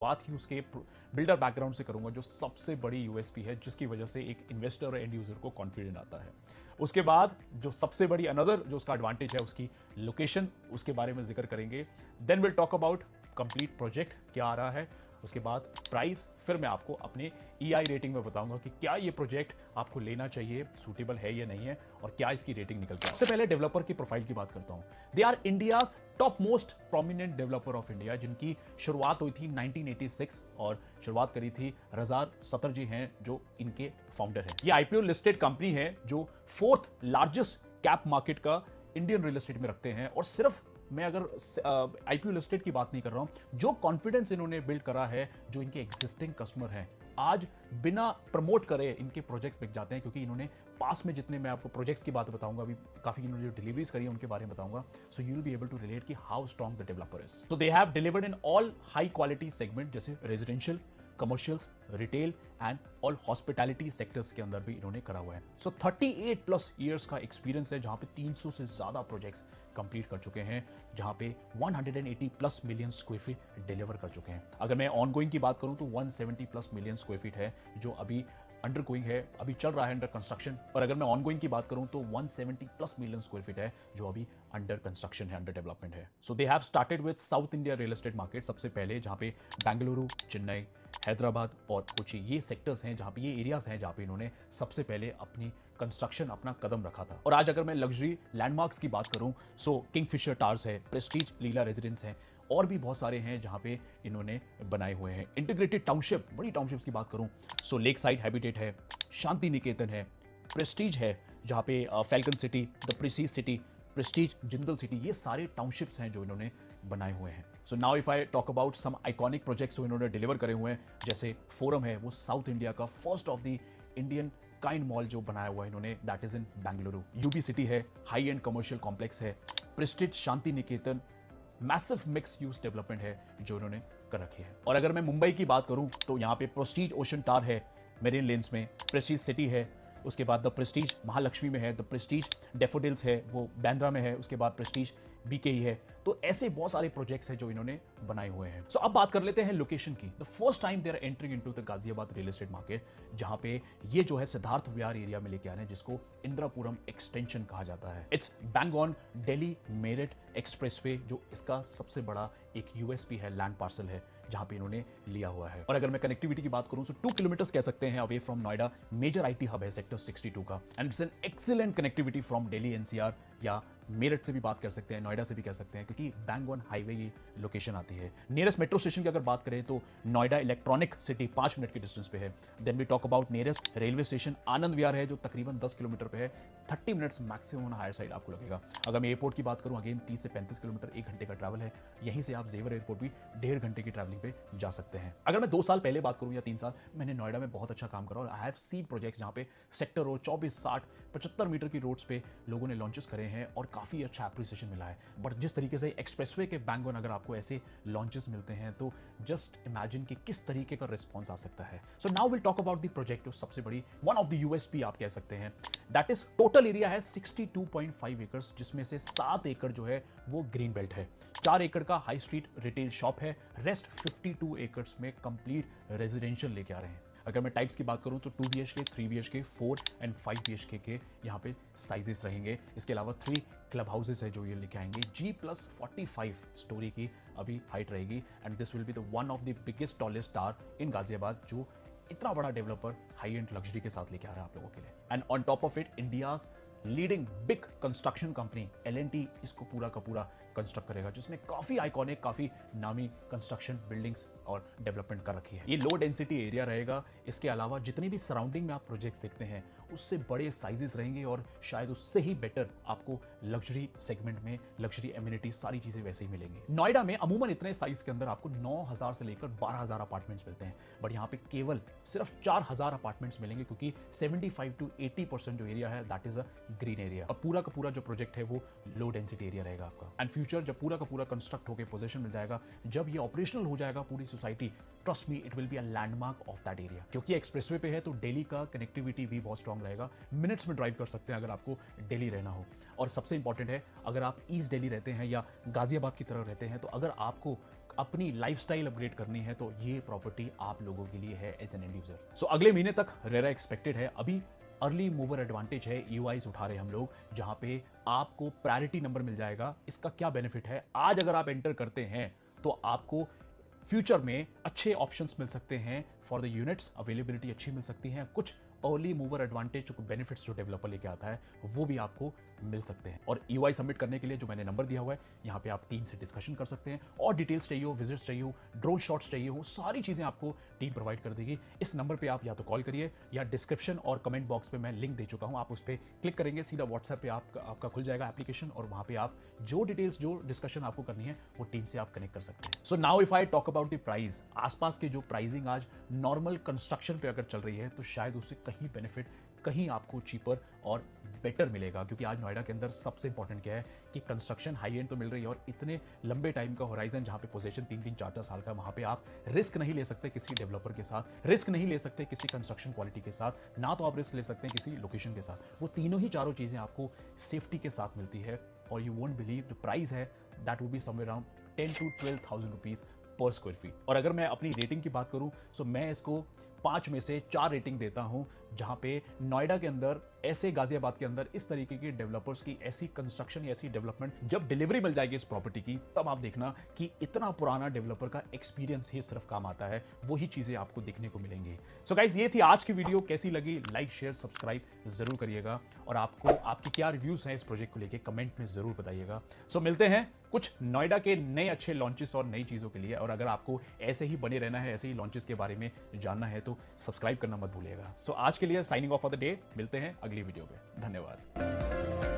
बात ही उसके builder background से करूंगा, जो सबसे बड़ी यूएसपी है जिसकी वजह से एक इन्वेस्टर और एंड यूजर को कॉन्फिडेंट आता है। उसके बाद जो सबसे बड़ी अनदर जो उसका एडवांटेज है, उसकी लोकेशन, उसके बारे में जिक्र करेंगे। Then will talk about complete project क्या आ रहा है, उसके बाद प्राइस, फिर मैं आपको अपने ईआई रेटिंग में बताऊंगा कि क्या ये प्रोजेक्ट आपको लेना चाहिए, सूटेबल है या नहीं है, और क्या इसकी रेटिंग निकल के। सबसे पहले डेवलपर की प्रोफाइल की बात करता हूं। They are India's top most prominent developer of India, जिनकी शुरुआत हुई थी 1986 और शुरुआत करी थी रजार सतरजी हैं जो इनके फाउंडर हैं। ये आईपीओ लिस्टेड कंपनी है जो 4th लार्जेस्ट कैप मार्केट का इंडियन रियल एस्टेट में रखते हैं। और सिर्फ मैं अगर आईपीओ लिस्टेड की बात नहीं कर रहा हूं, जो कॉन्फिडेंस इन्होंने बिल्ड करा है, जो इनके एग्जिस्टिंग कस्टमर हैं, आज बिना प्रमोट करे इनके प्रोजेक्ट्स बिक जाते हैं, क्योंकि इन्होंने पास में जितने, मैं आपको प्रोजेक्ट्स की बात बताऊंगा, अभी काफी इन्होंने जो डिलीवरीज करी है उनके बारे में बताऊंगा। So you will be able to relate कि how strong the developer is. So they have delivered in all high quality segment, जैसे residential, commercials, retail and all hospitality sectors के अंदर भी इन्होंने करा हुआ है। सो 38+ ईयर्स का एक्सपीरियंस है, जहां पे 300 से ज्यादा प्रोजेक्ट्स कंप्लीट कर चुके हैं, जहां पे 180+ मिलियन स्क्वायर फीट डिलीवर कर चुके हैं। अगर मैं ऑनगोइंग की बात करूं तो 170+ मिलियन स्क्वायर फीट है जो अभी अंडर गोइंग है, अभी चल रहा है, अंडर कंस्ट्रक्शन। और अगर मैं ऑनगोइंग की बात करूं तो 170+ मिलियन स्क्वायर फीट है जो अभी अंडर कंस्ट्रक्शन है, अंडर डेवलपमेंट है। So they have started with South India real estate market सबसे पहले, जहां पे बेंगलुरु, चेन्नई, हैदराबाद और कोची, ये सेक्टर्स हैं जहां पे, ये एरियाज हैं जहां पे इन्होंने सबसे पहले अपनी कंस्ट्रक्शन, अपना कदम रखा था। और आज अगर मैं लग्जरी लैंडमार्क्स की बात करूं, सो किंगफिशर टावर्स है, प्रेस्टीज लीला रेजिडेंस है, और भी बहुत सारे हैं जहां पे इन्होंने बनाए हुए हैं। इंटीग्रेटेड टाउनशिप, बड़ी टाउनशिप्स की बात करूं, सो लेक साइड हैबिटेट है, शांति निकेतन है, प्रेस्टीज है जहां पे Falcon City, the Prestige City, Prestige Jindal City, ये सारे टाउनशिप्स हैं जो इन्होंने बनाए हुए हैं। So now if I talk about some iconic projects जो इन्होंने डिलीवर करे हुए हैं, जैसे फोरम है, वो साउथ इंडिया का first of the Indian kind mall जो बनाया हुआ है इन्होंने, that is in Bengaluru. UB City है, हाई एंड कमर्शियल कॉम्प्लेक्स है, Prestige Shanti Niketan, massive mix use development है जो इन्होंने कर रखी है। और अगर मैं मुंबई की बात करूं तो यहाँ पे प्रेस्टीज ओशन टावर है मेरिन लेन्स में, प्रेस्टीज सिटी है, उसके बाद द प्रेस्टीज महालक्ष्मी में है, द प्रेस्टीज डेफोडिल्स है वो बांद्रा में है, उसके बाद प्रेस्टीज बीकेई है। तो ऐसे बहुत सारे प्रोजेक्ट्स हैं जो इन्होंने बनाए हुए हैं। सो अब बात कर लेते हैं लोकेशन की। The first time they are entering into the Ghaziabad real estate market, जहां पे ये जो है सिद्धार्थ विहार एरिया में लेके आ रहे हैं, जिसको इंदिरापुरम एक्सटेंशन कहा जाता है। It's bang on Delhi Meerut expressway, जो इसका सबसे बड़ा एक यूएसपी है, लैंड पार्सल है जहां पे इन्होंने लिया हुआ है। और अगर मैं कनेक्टिविटी की बात करूं तो 2 किलोमीटर कह सकते हैं away from Noida, major IT hub है सेक्टर 62 का, and it's an excellent connectivity from Delhi NCR, या मेरठ से भी बात कर सकते हैं, नोएडा से भी कह सकते हैं, क्योंकि बैंग ऑन हाईवे ये लोकेशन आती है। नियरेस्ट मेट्रो स्टेशन की अगर बात करें तो नोएडा इलेक्ट्रॉनिक सिटी 5 मिनट के डिस्टेंस पे है। Then we talk about nearest railway station Anand Vihar है, जो तकरीबन 10 किलोमीटर पे है, 30 मिनट्स मैक्सिमम हायर साइड आपको लगेगा। अगर मैं एयरपोर्ट की बात करूं, अगेन 30 से 35 किलोमीटर, 1 घंटे का ट्रैवल है। यहीं से आप जेवर एयरपोर्ट भी 1.5 घंटे की ट्रैवलिंग पे जा सकते हैं। अगर मैं 2 साल पहले बात करूं या 3 साल, मैंने नोएडा में बहुत अच्छा काम करा और आई हैव सीन प्रोजेक्ट्स जहां पे सेक्टर रोड 24, 60, 75 मीटर की रोड्स पे लोगों ने लॉन्चेस करे हैं और काफी अच्छा एप्रिसिएशन मिला है। बट जिस तरीके से एक्सप्रेसवे के बैंग ऑन अगर आपको ऐसे लॉन्चेस मिलते हैं तो जस्ट इमेजिन कि किस तरीके का रिस्पॉन्स आ सकता है। So now will talk about the project, सबसे बड़ी वन ऑफ द यूएसपी आप कह सकते हैं। दैट इज टोटल एरिया है 62.5 एकर्स, जिसमें से 7 एकड़ जो है वो ग्रीन बेल्ट है, 4 एकड़ का हाई स्ट्रीट रिटेल शॉप है, रेस्ट 52 एकर्स में कंप्लीट रेजिडेंशियल लेके आ रहे हैं। अगर मैं टाइप्स की बात करूं तो 2 BHK, 3 BHK, 4 एंड 5 BHK के यहाँ पे साइजेस रहेंगे। इसके अलावा 3 क्लब हाउसेस है जो ये लेके आएंगे। G+45 स्टोरी की अभी हाइट रहेगी, and this will be the one of the biggest tallest tower इन गाजियाबाद, जो इतना बड़ा डेवलपर हाई एंड लग्जरी के साथ लेके आ रहा है आप लोगों के लिए। And on top of it, India's leading big construction company L&T इसको पूरा का पूरा कंस्ट्रक्ट करेगा, जिसने काफी आइकॉनिक, काफी नामी कंस्ट्रक्शन, बिल्डिंग्स और डेवलपमेंट कर रखी है। ये लो डेंसिटी एरिया रहेगा। इसके अलावा जितने भी सराउंडिंग में आप प्रोजेक्ट्स देखते हैं उससे बड़े साइजेस रहेंगे, और शायद उससे ही बेटर आपको लग्जरी सेगमेंट में लग्जरी एमिनिटी सारी चीजें वैसे ही मिलेंगी। नोएडा में अमूमन इतने साइज के अंदर आपको 9,000 से लेकर 12,000 अपार्टमेंट्स मिलते हैं, बट यहाँ पे केवल सिर्फ 4,000 अपार्टमेंट्स मिलेंगे, क्योंकि 75 to 80% जो एरिया है that is a green area, और पूरा का पूरा जो प्रोजेक्ट है वो लो डेंसिटी एरिया रहेगा आपका। एंड फ्यूचर जब पूरा का पूरा कंस्ट्रक्ट होकर पोजीशन मिल जाएगा, जब ये ऑपरेशनल हो जाएगा पूरी society, trust me it will be a landmark of that area. क्योंकि एक्सप्रेसवे पे है तो दिल्ली का कनेक्टिविटी भी बहुत स्ट्रांग रहेगा, मिनट्स में ड्राइव कर सकते हैं अगर आपको दिल्ली रहना हो। और सबसे इंपॉर्टेंट है, अगर आप ईस्ट दिल्ली रहते हैं या गाजियाबाद की तरफ रहते हैं, तो अगर आपको अपनी लाइफस्टाइल अपग्रेड करनी है तो ये प्रॉपर्टी आप लोगों के लिए है एज एन एंड यूजर। सो अगले महीने तक रेरा एक्सपेक्टेड है। अभी अर्ली मूवर एडवांटेज है, ईओआईज उठा रहे हैं हम लोग, जहां पे आपको प्रायोरिटी नंबर मिल जाएगा। इसका क्या बेनिफिट है, आज अगर आप एंटर करते हैं तो आपको फ्यूचर में अच्छे ऑप्शंस मिल सकते हैं फॉर द यूनिट्स, अवेलेबिलिटी अच्छी मिल सकती है, कुछ अर्ली मूवर एडवांटेज जो बेनिफिट्स जो डेवलपर लेके आता है वो भी आपको मिल सकते हैं। और ईओआई सबमिट करने के लिए जो मैंने नंबर दिया हुआ है, यहाँ पे आप टीम से डिस्कशन कर सकते हैं, और डिटेल्स चाहिए हो, विजिट्स चाहिए हो, ड्रोन शॉट्स चाहिए हो, सारी चीजें आपको टीम प्रोवाइड कर देगी। इस नंबर पे आप या तो कॉल करिए या डिस्क्रिप्शन और कमेंट बॉक्स पे मैं लिंक दे चुका हूं, आप उस पर क्लिक करेंगे, सीधा व्हाट्सएप पे आपका खुल जाएगा एप्लीकेशन, और वहां पे आप जो डिटेल्स जो डिस्कशन आपको करनी है वो टीम से आप कनेक्ट कर सकते हैं। So now if I talk about the price, आसपास के जो प्राइसिंग आज नॉर्मल कंस्ट्रक्शन पे अगर चल रही है तो शायद उससे कहीं बेनिफिट, कहीं आपको चीपर और बेटर मिलेगा, क्योंकि आज नोएडा के अंदर सबसे इंपॉर्टेंट क्या है कि कंस्ट्रक्शन हाई एंड तो मिल रही है, और इतने लंबे टाइम का होराइजन जहां पे पोजीशन 3-3, 4-4 साल का, वहां पे आप रिस्क नहीं ले सकते किसी डेवलपर के साथ, रिस्क नहीं ले सकते किसी कंस्ट्रक्शन क्वालिटी के साथ, ना तो आप रिस्क ले सकते हैं किसी लोकेशन के साथ। वो तीनों ही चारों चीजें आपको सेफ्टी के साथ मिलती है, और you won't believe the price है that would be somewhere around 10 to 12,000 rupees per square feet. और अगर मैं अपनी रेटिंग की बात करूं तो मैं इसको 5 में से 4 रेटिंग देता हूं, जहां पे नोएडा के अंदर, ऐसे गाजियाबाद के अंदर इस तरीके की डेवलपर्स की ऐसी कंस्ट्रक्शन या ऐसी डेवलपमेंट, जब डिलीवरी मिल जाएगी इस प्रॉपर्टी की, तब आप देखना कि इतना पुराना डेवलपर का एक्सपीरियंस ही सिर्फ काम आता है, वही चीजें आपको देखने को मिलेंगी। सो गाइस, ये थी आज की वीडियो। कैसी लगी, लाइक शेयर सब्सक्राइब जरूर करिएगा, और आपको आपकी क्या रिव्यूज हैं इस प्रोजेक्ट को लेके कमेंट में जरूर बताइएगा। सो मिलते हैं कुछ नोएडा के नए अच्छे लॉन्चेस और नई चीजों के लिए, और अगर आपको ऐसे ही बने रहना है, ऐसे ही लॉन्चेस के बारे में जानना है तो सब्सक्राइब करना मत भूलिएगा। सो आज के लिए signing off for the day, मिलते हैं अगली वीडियो में। धन्यवाद।